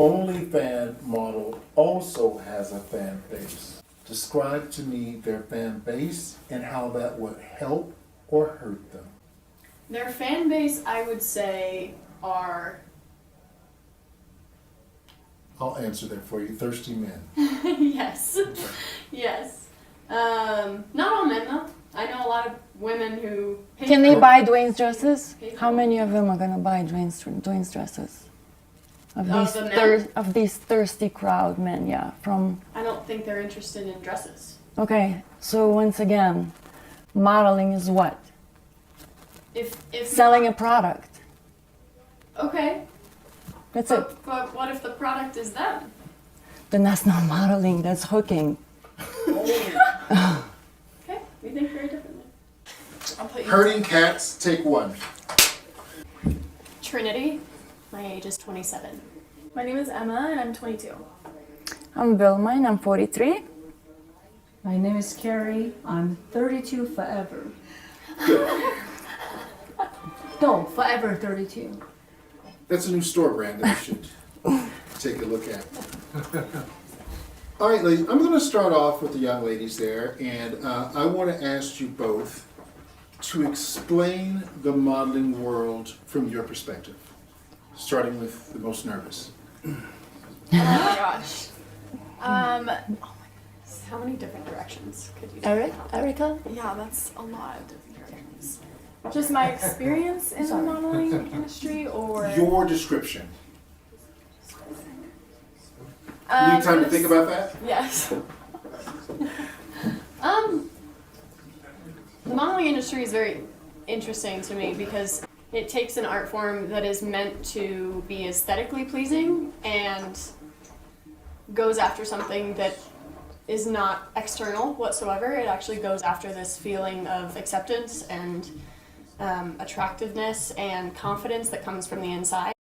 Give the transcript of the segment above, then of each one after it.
OnlyFans model also has a fan base. Describe to me their fan base and how that would help or hurt them. Their fan base, I would say, are... I'll answer that for you. Thirsty men. Yes. Okay. Yes. Not all men, though. I know a lot of women who... Can they buy Dwayne's dresses? How many of them are gonna buy Dwayne's dresses? Of these thirsty crowd men, yeah. I don't think they're interested in dresses. Okay, so once again, modeling is what? If Selling a product. Okay. That's it. But what if the product is them? Then that's not modeling, that's hooking. Okay, we think very differently. I'll put you... Herding cats, take one. Trinity. My age is 27. My name is Emma and I'm 22. I'm Vilma and I'm 43. My name is Carrie. I'm 32 forever. No, forever 32. That's a new store brand that you should take a look at. All right, ladies, I'm going to start off with the young ladies there, and I want to ask you both to explain the modeling world from your perspective, starting with the most nervous. Oh my gosh. Oh my goodness. How many different directions could you do? Erica? Yeah, that's a lot of different directions. Just my experience in the modeling industry or... Your description. You need time to think about that? Yes. The modeling industry is very interesting to me because it takes an art form that is meant to be aesthetically pleasing and goes after something that is not external whatsoever. It actually goes after this feeling of acceptance and attractiveness and confidence that comes from the inside.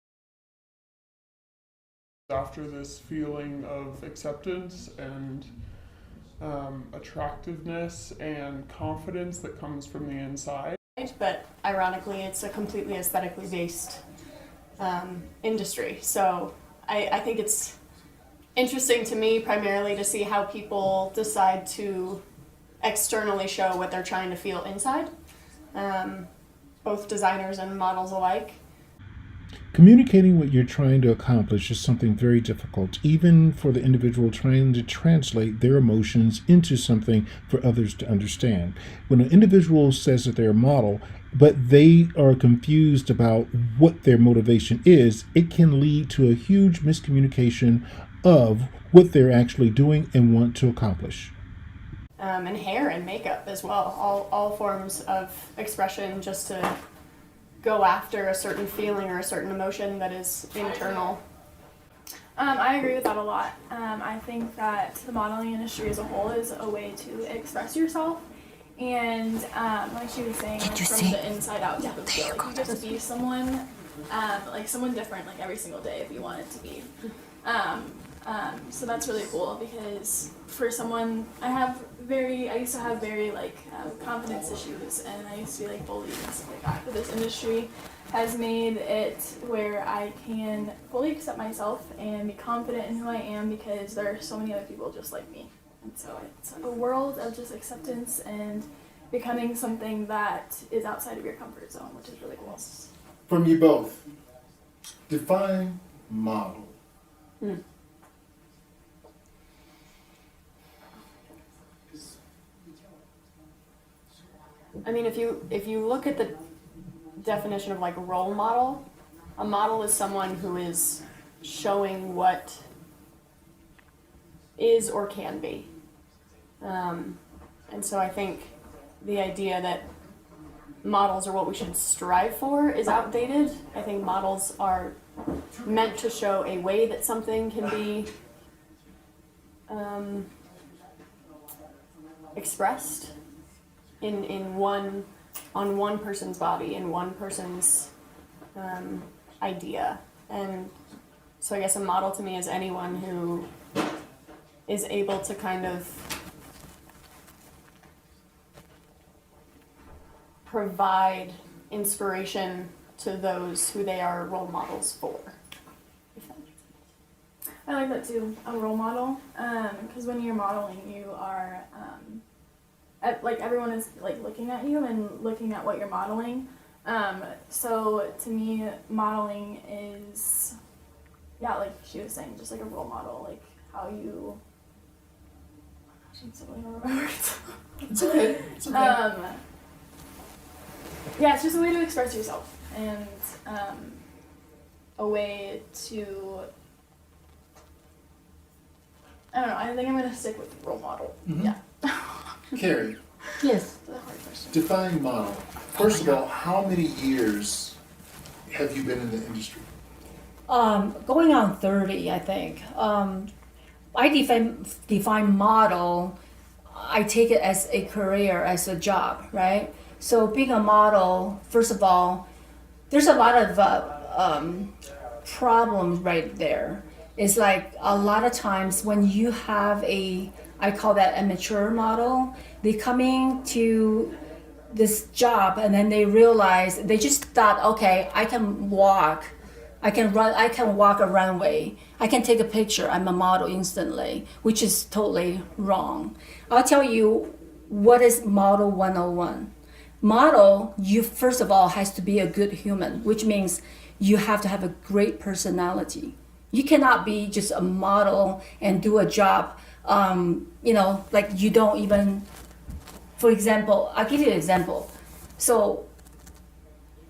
After this feeling of acceptance and attractiveness and confidence that comes from the inside. But ironically, it's a completely aesthetically based industry. So I think it's interesting to me primarily to see how people decide to externally show what they're trying to feel inside, both designers and models alike. Communicating what you're trying to accomplish is something very difficult, even for the individual trying to translate their emotions into something for others to understand. When an individual says that they're a model, but they are confused about what their motivation is, it can lead to a huge miscommunication of what they're actually doing and want to accomplish. And hair and makeup as well, all forms of expression just to go after a certain feeling or a certain emotion that is internal. I agree with that a lot. I think that the modeling industry as a whole is a way to express yourself and like she was saying, like, from the inside out type of feel. Like you get to be someone, like someone different like every single day if you want it to be. So that's really cool because for someone, I used to have very like confidence issues and I used to be like bullied and stuff like that. But this industry has made it where I can fully accept myself and be confident in who I am because there are so many other people just like me. And so it's a world of just acceptance and becoming something that is outside of your comfort zone, which is really cool. From you both, define model. I mean, if you look at the definition of like a role model, a model is someone who is showing what is or can be. And so I think the idea that models are what we should strive for is outdated. I think models are meant to show a way that something can be expressed on one person's body, in one person's idea. And so I guess a model to me is anyone who is able to kind of provide inspiration to those who they are role models for. I like that too, a role model. Because when you're modeling, you are, like everyone is like looking at you and looking at what you're modeling. So to me, modeling is, yeah, like she was saying, just like a role model, like how you. I'm totally not remember words. It's okay. It's okay. Yeah, it's just a way to express yourself and a way to. I don't know. I think I'm gonna stick with role model. Mhm. Yeah. Carrie, Yes. That's a hard question. define model. First of all, how many years have you been in the industry? Going on 30, I think. I define model, I take it as a career, as a job, right? So being a model, first of all, there's a lot of problems right there. It's like a lot of times when you have I call that a mature model, they coming to this job and then they realize, they just thought, okay, I can walk, I can run, I can walk a runway, I can take a picture, I'm a model instantly, which is totally wrong. I'll tell you what is model 101. Model, you first of all has to be a good human, which means you have to have a great personality. You cannot be just a model and do a job, like you don't even, for example, I'll give you an example. So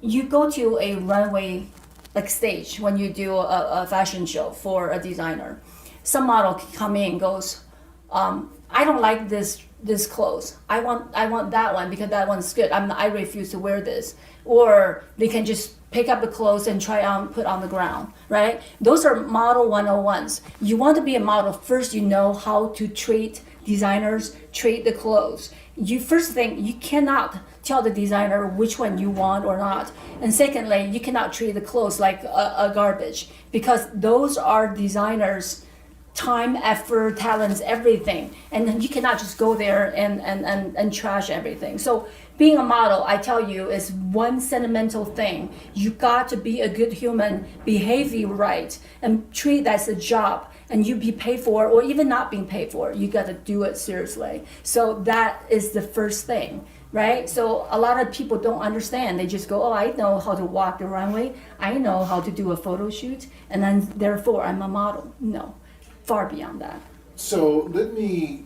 you go to a runway like stage when you do a fashion show for a designer. Some model come in and goes, I don't like this clothes. I want that one because that one's good. I refuse to wear this. Or they can just pick up the clothes and try on, put on the ground, right? Those are model 101s. You want to be a model, first you know how to treat designers, treat the clothes. You first thing, you cannot tell the designer which one you want or not. And secondly, you cannot treat the clothes like a garbage because those are designers' time, effort, talents, everything. And then you cannot just go there and trash everything. So being a model, I tell you, is one sentimental thing. You got to be a good human, behave right, and treat that as a job. And you be paid for, or even not being paid for, you got to do it seriously. So that is the first thing, right? So a lot of people don't understand. They just go, oh, I know how to walk the runway. I know how to do a photo shoot. And then therefore I'm a model. No, far beyond that. So let me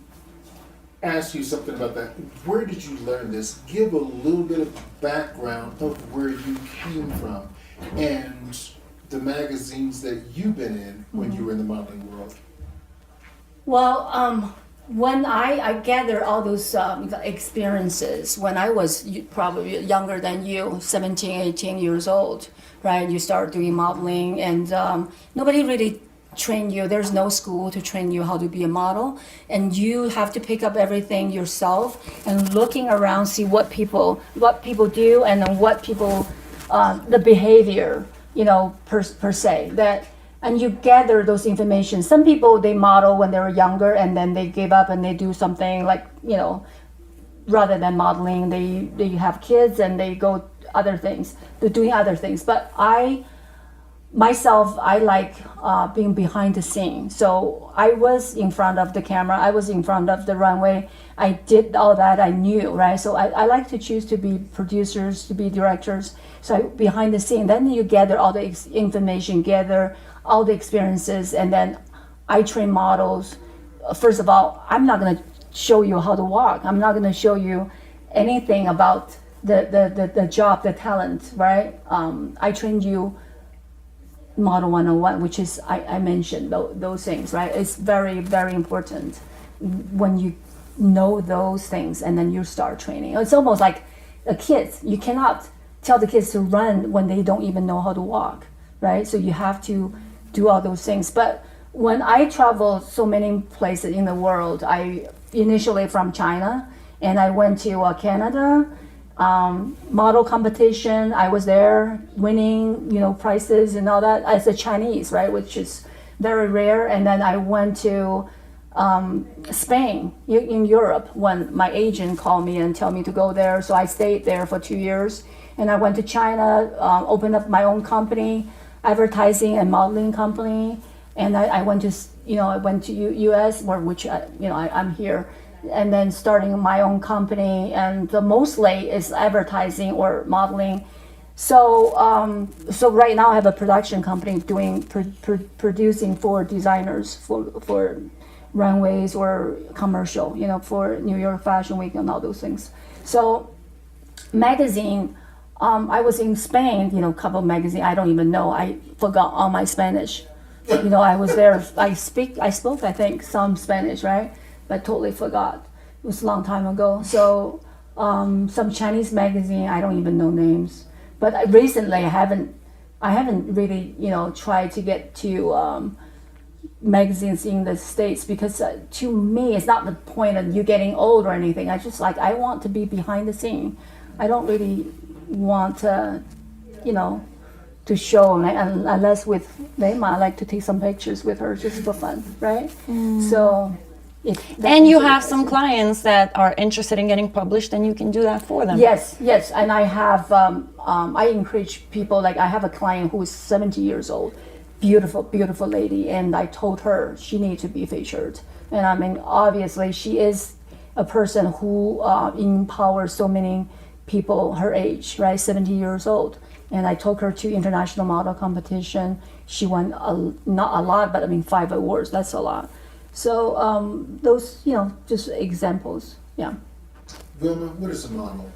ask you something about that. Where did you learn this? Give a little bit of background of where you came from and the magazines that you've been in when you were in the modeling world. Well, when I gather all those experiences, when I was probably younger than you, 17, 18 years old, right? You start doing modeling and nobody really train you. There's no school to train you how to be a model, and you have to pick up everything yourself and looking around, see what people do, and then what people the behavior, per se that, and you gather those information. Some people, they model when they were younger and then they give up and they do something like, rather than modeling, they have kids and they go other things, they're doing other things. But I like being behind the scene. So I was in front of the camera, I was in front of the runway, I did all that, I knew, right? So I like to choose to be producers, to be directors. So behind the scene, then you gather all the information, gather all the experiences, and then I train models. First of all, I'm not gonna show you how to walk. I'm not gonna show you anything about the job, the talent, right? I trained you Model 101, which is, I mentioned those things, right? It's very, very important when you know those things and then you start training. It's almost like the kids. You cannot tell the kids to run when they don't even know how to walk, right? So you have to do all those things. But when I travel so many places in the world, I initially from China, and I went to Canada, model competition. I was there winning, prizes and all that as a Chinese, right, which is very rare. And then I went to Spain in Europe when my agent called me and told me to go there. So I stayed there for 2 years. And I went to China, opened up my own company, advertising and modeling company. And I went to, I went to US, which, I'm here, and then starting my own company, and mostly is advertising or modeling. So, so right now I have a production company doing producing for designers for runways or commercial, for New York Fashion Week and all those things. So, magazine. I was in Spain, a couple of magazines. I don't even know. I forgot all my Spanish. I was there. I spoke, I think, some Spanish, right? But totally forgot. It was a long time ago. So some Chinese magazine. I don't even know names. But recently, I haven't really, tried to get to magazines in the States because to me, it's not the point of you getting old or anything. I want to be behind the scene. I don't really want to, to show, unless with Lema, I like to take some pictures with her just for fun, right? So, and you have some clients that are interested in getting published, and you can do that for them. Yes, and I have, I encourage people, like I have a client who is 70 years old, beautiful lady, and I told her she needs to be featured. And I mean, obviously, she is a person who empowers so many people her age, right? 70 years old. And I took her to international model competition. She won not a lot, but 5 awards. That's a lot. So those, just examples. Yeah. Vilma, what is a model?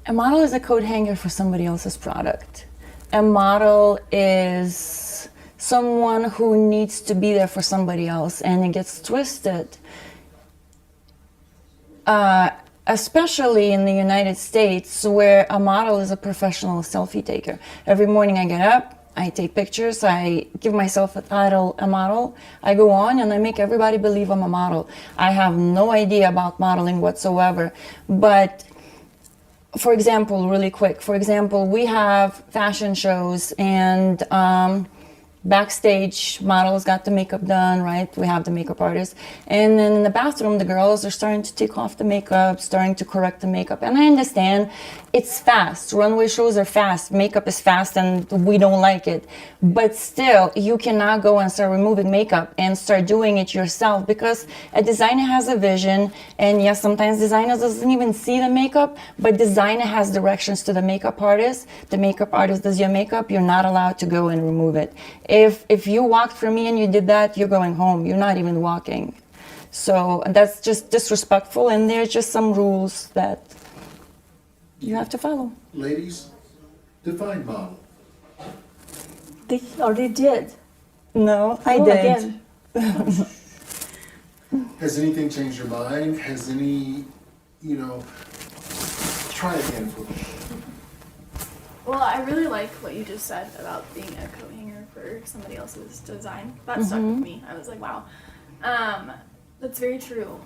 A model is a coat hanger for somebody else's product. A model is someone who needs to be there for somebody else, and it gets twisted. Especially in the United States, where a model is a professional selfie taker. Every morning I get up, I take pictures, I give myself a title, a model, I go on and I make everybody believe I'm a model. I have no idea about modeling whatsoever, but for example, really quick, we have fashion shows, and backstage, models got the makeup done, right? We have the makeup artist. And then in the bathroom, the girls are starting to take off the makeup, starting to correct the makeup. And I understand it's fast. Runway shows are fast. Makeup is fast, and we don't like it. But still, you cannot go and start removing makeup and start doing it yourself, because a designer has a vision. And yes, sometimes designer doesn't even see the makeup, but designer has directions to the makeup artist. The makeup artist does your makeup. You're not allowed to go and remove it. If you walked for me and you did that, you're going home. You're not even walking. So that's just disrespectful, and there's just some rules that you have to follow. Ladies, define model. They already did. No, I Go did. again. Has anything changed your mind? Has any, try again for me. Well, I really like what you just said about being a coat hanger for somebody else's design. That stuck with me. I was like, wow. That's very true,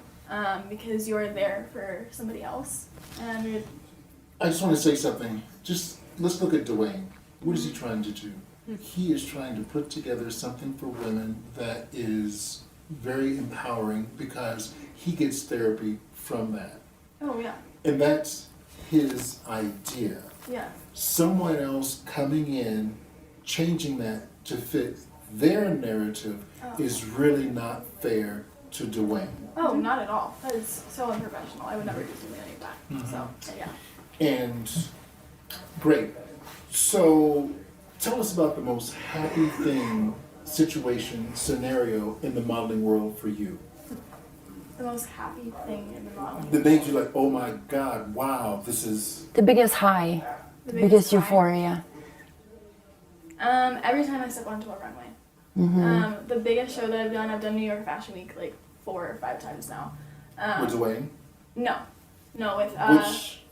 because you're there for somebody else. And I just want to say something. Let's look at Dwayne. What is he trying to do? He is trying to put together something for women that is very empowering, because he gets therapy from that. oh yeah, And that's his idea. yeah. Someone else coming in, changing that to fit their narrative is really not fair to Dwayne. Oh, not at all. That is so unprofessional. I would never do something like that. So yeah. And great. So tell us about the most happy thing, situation, scenario in the modeling world for you. The most happy thing in the modeling. That made you like, oh my God, wow, this is... The biggest high, The biggest high. euphoria. Every time I step onto a runway. The biggest show that I've done New York Fashion Week like 4 or 5 times now. With Dwayne? No, with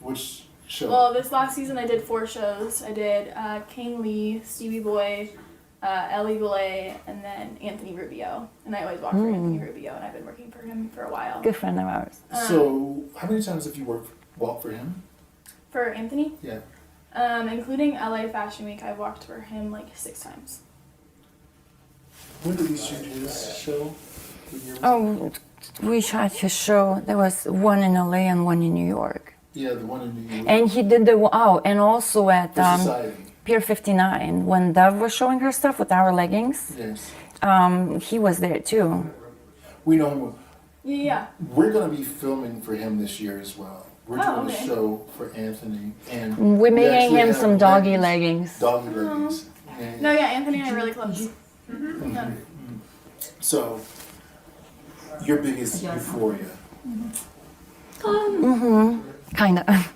Which show? well, this last season I did 4 shows. I did King Lee, Stevie Boy, Ellie Boulay, and then Anthony Rubio. And I always walk for Anthony Rubio, and I've been working for him for a while. Good friend of ours. So how many times have you walked for him? For Anthony, Yeah. including LA Fashion Week, I've walked for him like 6 times. When did he shoot his show? What year was it? Oh, we shot his show. There was one in LA and one in New York. Yeah, the one in New York. And he did and also at For Society. Pier 59, when Dove was showing her stuff with our leggings. Yes. He was there too. We know Yeah. we're going to be filming for him this year as well. We're doing Oh, a okay. show for Anthony, and We're we making actually him have some doggy leggings. Doggy leggings. And No, yeah, Anthony and I are really close. so, your biggest euphoria. Kind of.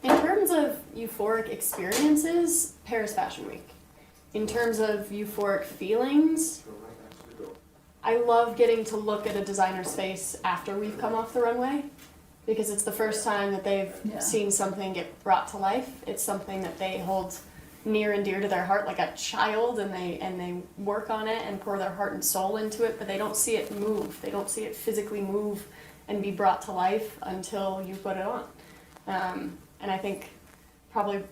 In terms of euphoric experiences, Paris Fashion Week. In terms of euphoric feelings, I love getting to look at a designer's face after we've come off the runway, because it's the first time that they've seen something get brought to life. It's something that they hold near and dear to their heart like a child, and they work on it and pour their heart and soul into it, but they don't see it move. They don't see it physically move and be brought to life until you put it on. And I think probably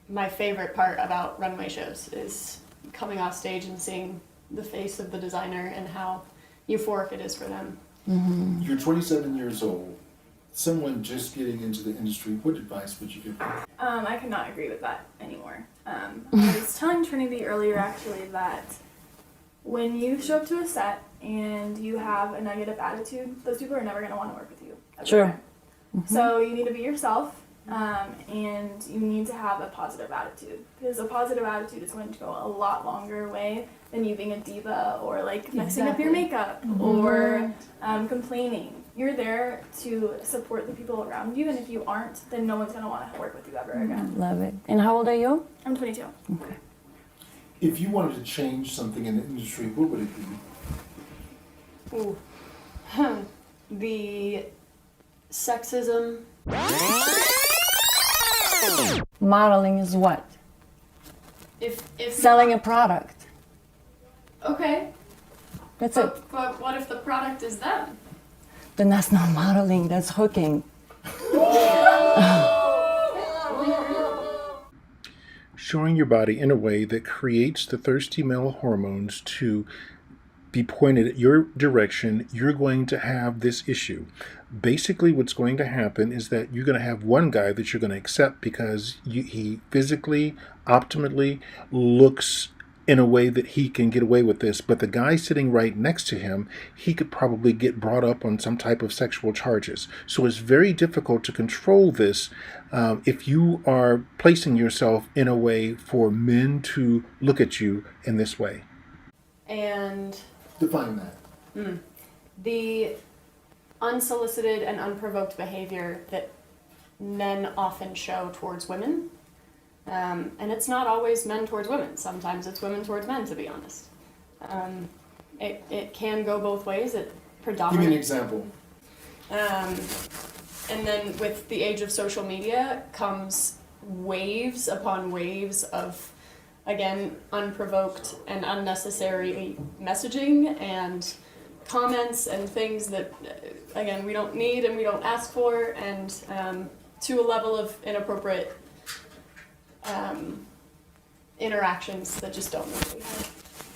my favorite part about runway shows is coming off stage and seeing the face of the designer and how euphoric it is for them. You're 27 years old. Someone just getting into the industry, what advice would you give them? I could not agree with that anymore. I was telling Trinity earlier actually that when you show up to a set and you have a negative attitude, those people are never going to want to work with you. ever Sure. again. So you need to be yourself, and you need to have a positive attitude, because a positive attitude is going to go a lot longer way than you being a diva or like messing up your makeup or complaining. You're there to support the people around you, and if you aren't, then no one's going to want to work with you ever again. Love it. And how old are you? I'm 22. If you wanted to change something in the industry, what would it be? Ooh. The sexism. Modeling is what? If Selling a product. Okay, That's it. but what if the product is them? Then that's not modeling, that's hooking. Showing your body in a way that creates the thirsty male hormones to be pointed at your direction, you're going to have this issue. Basically, what's going to happen is that you're going to have one guy that you're going to accept because he physically, optimally looks in a way that he can get away with this. But the guy sitting right next to him, he could probably get brought up on some type of sexual charges. So it's very difficult to control this if you are placing yourself in a way for men to look at you in this way. And Define that. the unsolicited and unprovoked behavior that men often show towards women. And it's not always men towards women. Sometimes it's women towards men, to be honest. It can go both ways. It Give me an predominantly. example. And then with the age of social media comes waves upon waves of, again, unprovoked and unnecessary messaging and comments and things that, again, we don't need and we don't ask for, and to a level of inappropriate interactions that just don't need to be had.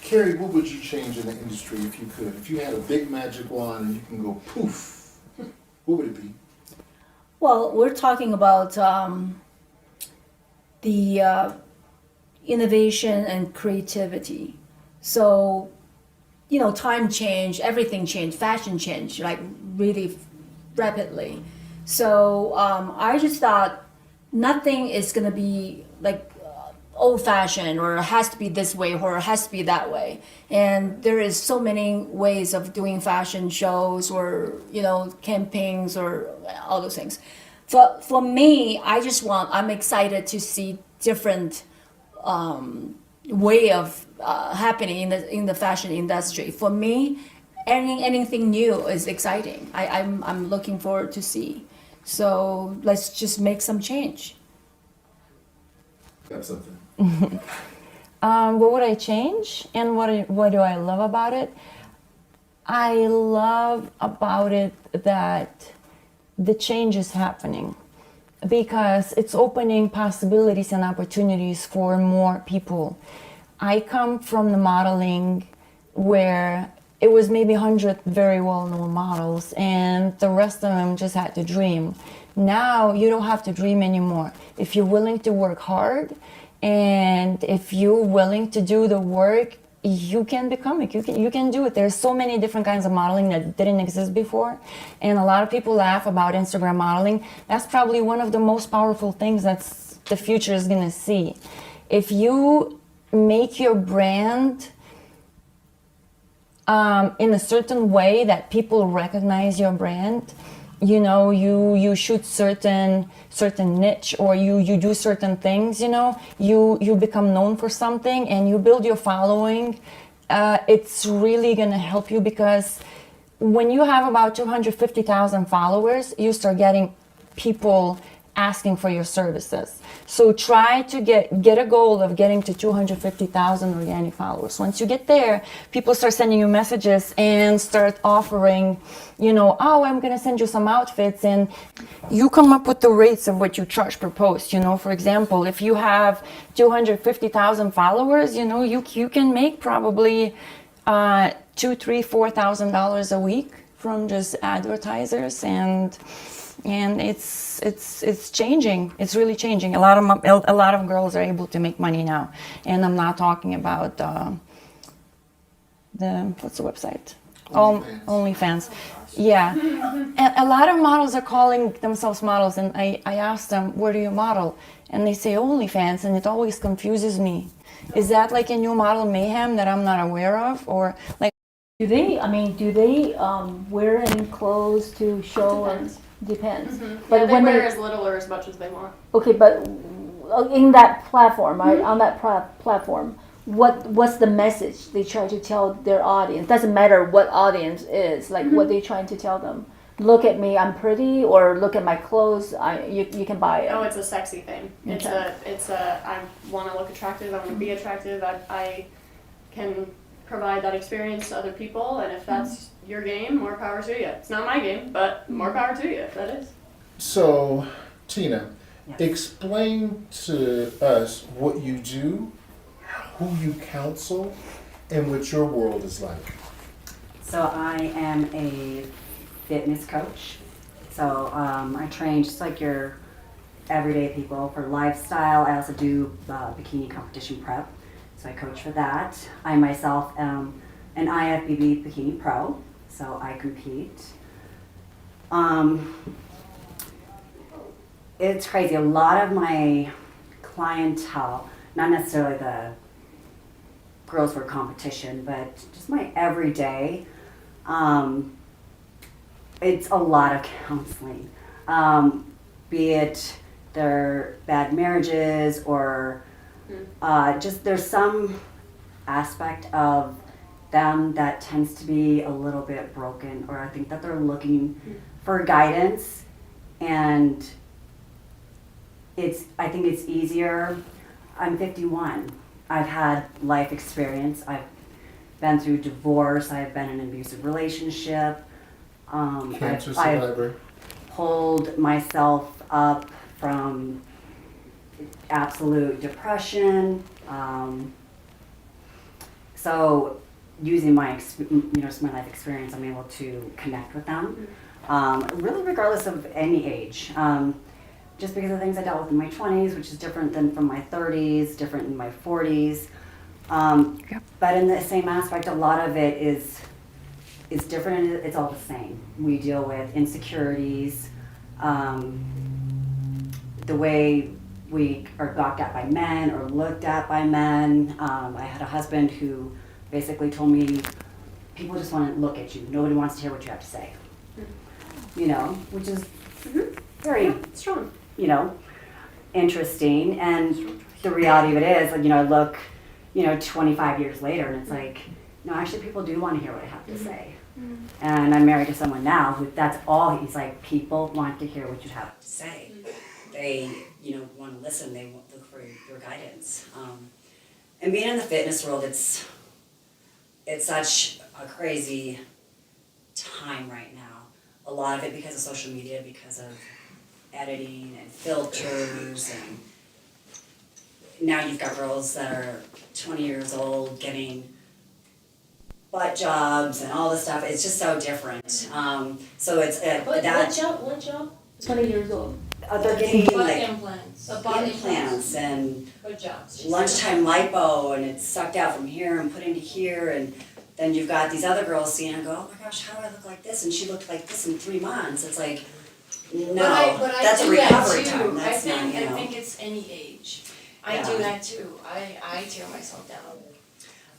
Carrie, what would you change in the industry if you could? If you had a big magic wand and you can go poof, what would it be? Well, we're talking about the innovation and creativity. So, you know, time changed, everything changed, fashion changed like really rapidly. So I just thought nothing is going to be like old-fashioned or it has to be this way or it has to be that way. And there is so many ways of doing fashion shows or, you know, campaigns or all those things. For me, I'm excited to see different way of happening in the fashion industry. For me, anything new is exciting. I'm looking forward to see. So let's just make some change. Got something. What would I change and what do I love about it? I love about it that the change is happening because it's opening possibilities and opportunities for more people. I come from the modeling where it was maybe 100 very well-known models and the rest of them just had to dream. Now you don't have to dream anymore. If you're willing to work hard and if you're willing to do the work you can become it. You can do it. There's so many different kinds of modeling that didn't exist before, and a lot of people laugh about Instagram modeling. That's probably one of the most powerful things that's the future is gonna see. If you make your brand in a certain way that people recognize your brand, you know, you shoot certain niche, or you do certain things, you know, you become known for something and you build your following, it's really gonna help you, because when you have about 250,000 followers, you start getting people asking for your services. So try to get a goal of getting to 250,000 organic followers. Once you get there, people start sending you messages and start offering, you know, oh, I'm gonna send you some outfits, and you come up with the rates of what you charge per post. You know, for example, if you have 250,000 followers, you know, you can make probably $2,000, $3,000, $4,000 a week from just advertisers, and it's changing. It's really changing. A lot of girls are able to make money now, and I'm not talking about the what's the website? OnlyFans. Yeah, a lot of models are calling themselves models, and I asked them, where do you model? And they say OnlyFans, and it always confuses me. Is that like a new model mayhem that I'm not aware of, or like? Do they wear any clothes to show? Depends. Depends. Mm-hmm. But Yeah, they when wear they, as little or as much as they want. okay, but in that platform, right? On that platform, what's the message they try to tell their audience? Doesn't matter what audience is, like what they trying to tell them. Look at me, I'm pretty, or look at my clothes. You can buy it. Oh, it's a sexy thing. Okay. It's a I want to look attractive. I want to be attractive. I can provide that experience to other people, and if that's your game, more power to you. It's not my game, but more power to you if that is. So, Tina, Yes. explain to us what you do, who you counsel, and what your world is like. So I am a fitness coach. So I train just like your everyday people for lifestyle. I also do bikini competition prep. So I coach for that. I myself am an IFBB bikini pro. So I compete. It's crazy. A lot of my clientele, not necessarily the girls for competition, but just my everyday, it's a lot of counseling. Be it their bad marriages or just there's some aspect of them that tends to be a little bit broken, or I think that they're looking for guidance, and I think it's easier. I'm 51. I've had life experience. I've been through divorce. I've been in an abusive relationship. Cancer I've survivor. pulled myself up from absolute depression. So using my just my life experience, I'm able to connect with them, really regardless of any age. Just because of things I dealt with in my 20s, which is different than from my 30s, different in my 40s. But in the same aspect, a lot of it is different. It's all the same. We deal with insecurities, the way we are gawked at by men or looked at by men. I had a husband who basically told me, people just want to look at you. Nobody wants to hear what you have to say. You know, which is very Strong. Interesting. And the reality of it is, like, I look, 25 years later, and it's like, no, actually people do want to hear what I have to say. And I'm married to someone now who that's all, he's like, people want to hear what you have to say. They, want to listen, they look for your guidance. And being in the fitness world, it's such a crazy time right now. A lot of it because of social media, because of editing and filters, and now you've got girls that are 20 years old getting butt jobs and all this stuff. It's just so different. So it's What job? 20 years old. they're getting Butt like implants. implants and Good jobs. lunchtime lipo, and it's sucked out from here and put into here, and then you've got these other girls seeing and go, oh my gosh, how do I look like this? And she looked like this in 3 months. It's like, no, But I that's a do that recovery too. time. That's not, you I know. think it's any age. I Yeah. do that too. I tear myself down.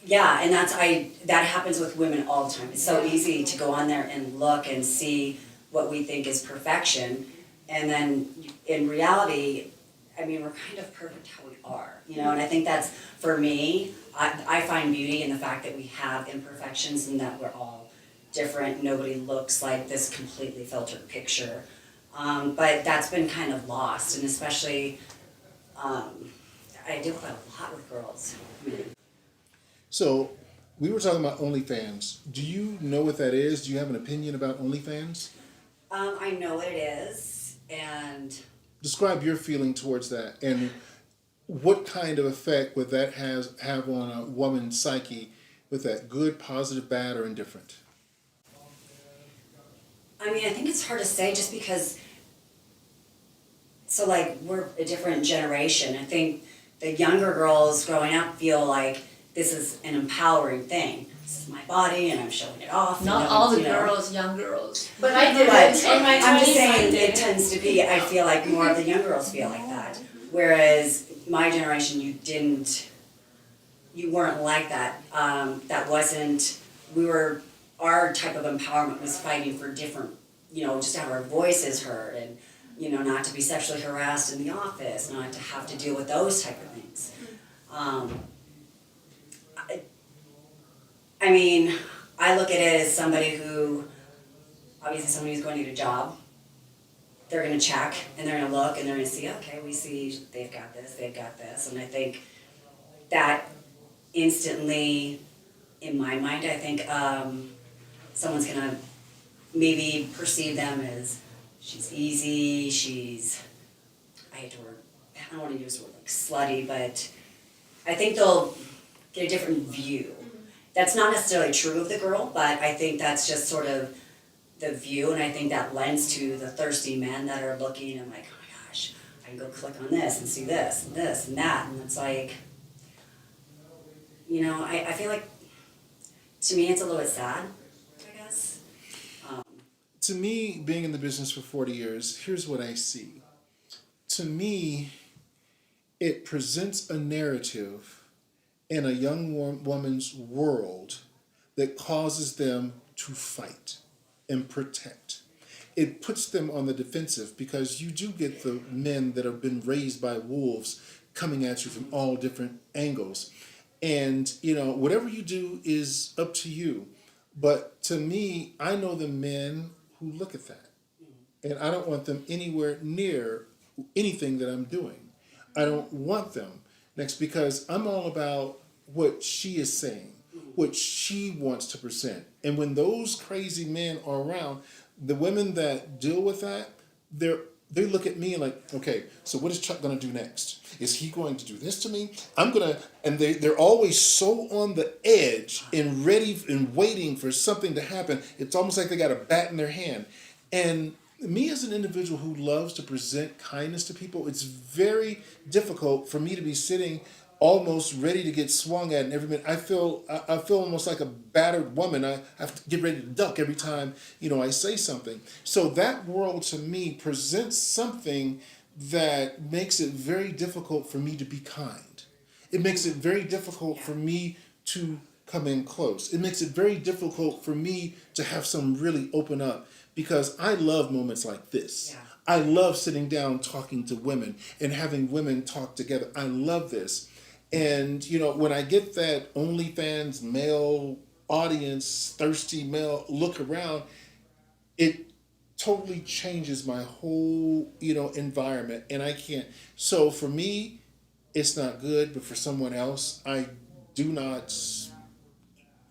Yeah, and that happens with women all the time. It's so easy to go on there and look and see what we think is perfection, and then in reality, I mean, we're kind of perfect how we are, you know. And I think that's, for me, I find beauty in the fact that we have imperfections and that we're all different. Nobody looks like this completely filtered picture, but that's been kind of lost, and especially I deal with that a lot with girls. So, we were talking about OnlyFans. Do you know what that is? Do you have an opinion about OnlyFans? I know what it is, and Describe your feeling towards that, and what kind of effect would that have on a woman's psyche? With that, good, positive, bad, or indifferent? I mean, I think it's hard to say just because, so like, we're a different generation. I think the younger girls growing up feel like this is an empowering thing. This is my body and I'm showing it off. Not and all the you know. girls, young girls. But I did But it in my 20s. I'm just saying I did it tends to be, I feel like more of the young girls feel like that. Whereas my generation, you weren't like that. That wasn't, our type of empowerment was fighting for different, you know, just to have our voices heard and, you know, not to be sexually harassed in the office, not to have to deal with those type of things. I mean, I look at it as somebody who, obviously somebody who's going to get a job, they're gonna check and they're gonna look and they're gonna see, okay, we see they've got this, and I think that instantly, in my mind, I think someone's gonna maybe perceive them as she's easy, I don't wanna use the word like slutty, but I think they'll get a different view. That's not necessarily true of the girl, but I think that's just sort of the view, and I think that lends to the thirsty men that are looking and like, oh my gosh, I can go click on this and see this and that, and it's like, you know, I feel like, to me, it's a little bit sad, I guess. To me, being in the business for 40 years, here's what I see. To me, it presents a narrative in a young woman's world that causes them to fight and protect. It puts them on the defensive because you do get the men that have been raised by wolves coming at you from all different angles. And, you know, whatever you do is up to you. But to me, I know the men who look at that. And I don't want them anywhere near anything that I'm doing. I don't want them next because I'm all about what she is saying, what she wants to present. And when those crazy men are around, the women that deal with that, they look at me like, okay, so what is Chuck gonna do next? Is he going to do this to me? And they're always so on the edge and ready and waiting for something to happen. It's almost like they got a bat in their hand. And me as an individual who loves to present kindness to people, it's very difficult for me to be sitting almost ready to get swung at in every minute. I feel almost like a battered woman. I have to get ready to duck every time, you know, I say something. So that world to me presents something that makes it very difficult for me to be kind. It makes it very difficult for me to come in close. It makes it very difficult for me to have some really open up because I love moments like this. Yeah. I love sitting down talking to women and having women talk together. I love this. And, you know, when I get that OnlyFans male audience, thirsty male look around, it totally changes my whole, you know, environment. And I can't. So for me, it's not good. But for someone else, I do not,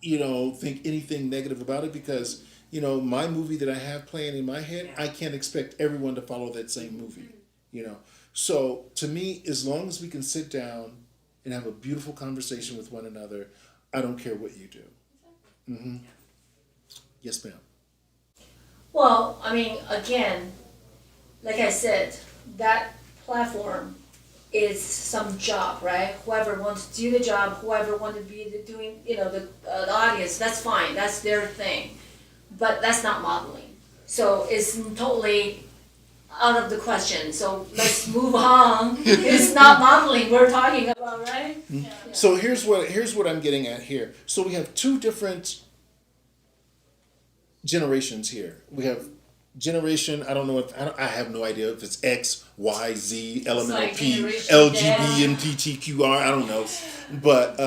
you know, think anything negative about it because, you know, my movie that I have playing in my head, I can't expect everyone to follow that same movie, you know. So to me, as long as we can sit down and have a beautiful conversation with one another, I don't care what you do. Mm-hmm. Yes, ma'am. Well, I mean, again, like I said, that platform is some job, right? Whoever wants to do the job, whoever wants to be doing, the audience, that's fine, that's their thing. But that's not modeling. So it's totally out of the question. So let's move on. It's not modeling we're talking about, right? Yeah. So here's what I'm getting at here. So we have two different generations here. We have generation, I have no idea if it's X, Y, Z, elemental like P, generation LGBTQR, I don't know. But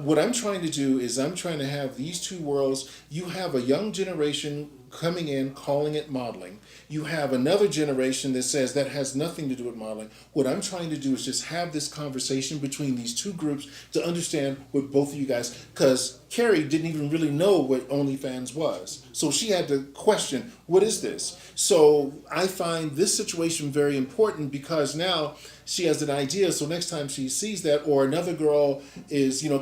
what I'm trying to do is I'm trying to have these two worlds. You have a young generation coming in, calling it modeling. You have another generation that says that has nothing to do with modeling. What I'm trying to do is just have this conversation between these two groups to understand what both of you guys, because Carrie didn't even really know what OnlyFans was. So she had to question, what is this? So I find this situation very important because now she has an idea. So next time she sees that, or another girl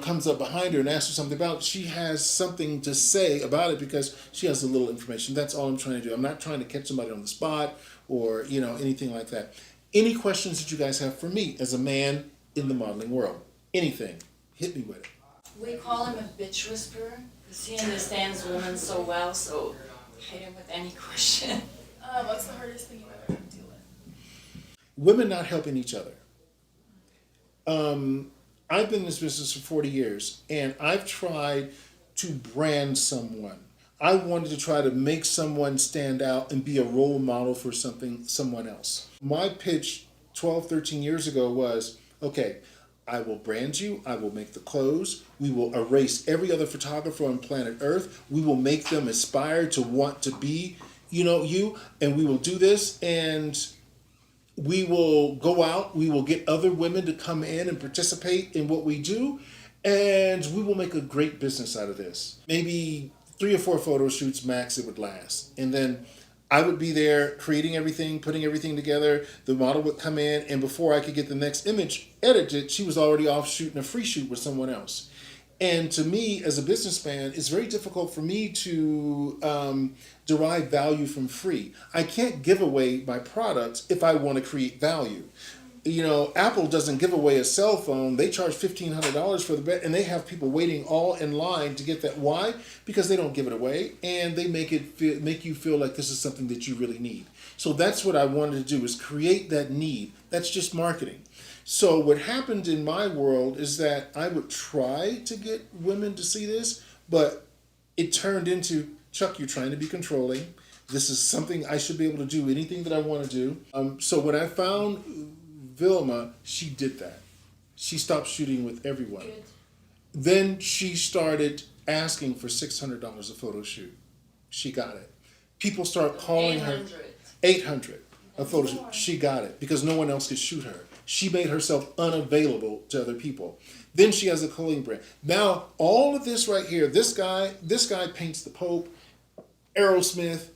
comes up behind her and asks her something about it, she has something to say about it because she has a little information. That's all I'm trying to do. I'm not trying to catch somebody on the spot or anything like that. Any questions that you guys have for me as a man in the modeling world? Anything? Hit me with it. We call him a bitch whisperer because he understands women so well, so hit him with any question. What's the hardest thing you've ever had to deal with? Women not helping each other. I've been in this business for 40 years, and I've tried to brand someone. I wanted to try to make someone stand out and be a role model for someone else. My pitch 12, 13 years ago was, okay, I will brand you, I will make the clothes, we will erase every other photographer on planet Earth, we will make them aspire to want to be, you, and we will do this, and we will go out, we will get other women to come in and participate in what we do, and we will make a great business out of this. Maybe 3 or 4 photo shoots max it would last. And then I would be there creating everything, putting everything together. The model would come in, and before I could get the next image edited, she was already off shooting a free shoot with someone else. And to me, as a businessman, it's very difficult for me to derive value from free. I can't give away my products if I want to create value. Apple doesn't give away a cell phone. They charge $1,500 for the bet, and they have people waiting all in line to get that. Why? Because they don't give it away, and they make you feel like this is something that you really need. So that's what I wanted to do, is create that need. That's just marketing. So what happened in my world is that I would try to get women to see this, but it turned into, Chuck, you're trying to be controlling. This is something I should be able to do anything that I want to do. So when I found Vilma, she did that. She stopped shooting with everyone. Good. Then she started asking for $600 a photo shoot. She got it. People start calling her. $800 a photo shoot. She got it because no one else could shoot her. She made herself unavailable to other people. Then she has a clothing brand. Now all of this right here, this guy paints the Pope, Aerosmith,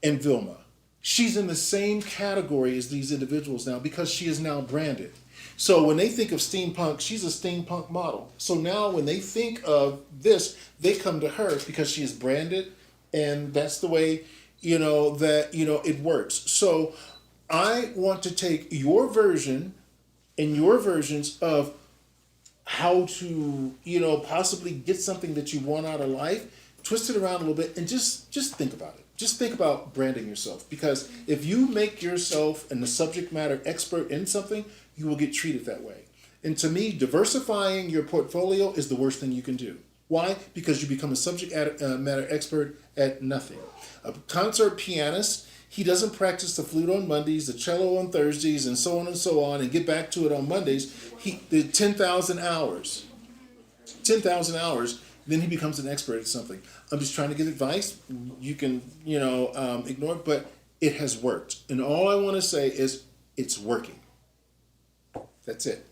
and Vilma. She's in the same category as these individuals now because she is now branded. So when they think of steampunk, she's a steampunk model. So now when they think of this, they come to her because she is branded, and that's the way, it works. So I want to take your version and your versions of how to, possibly get something that you want out of life, twist it around a little bit, and just think about it. Just think about branding yourself, because if you make yourself and the subject matter expert in something, you will get treated that way. And to me, diversifying your portfolio is the worst thing you can do. Why? Because you become a subject matter expert at nothing. A concert pianist, he doesn't practice the flute on Mondays, the cello on Thursdays, and so on, and get back to it on Mondays. He did 10,000 hours. 10,000 hours. Then he becomes an expert at something. I'm just trying to give advice. You can, ignore it, but it has worked. And all I want to say is it's working. That's it.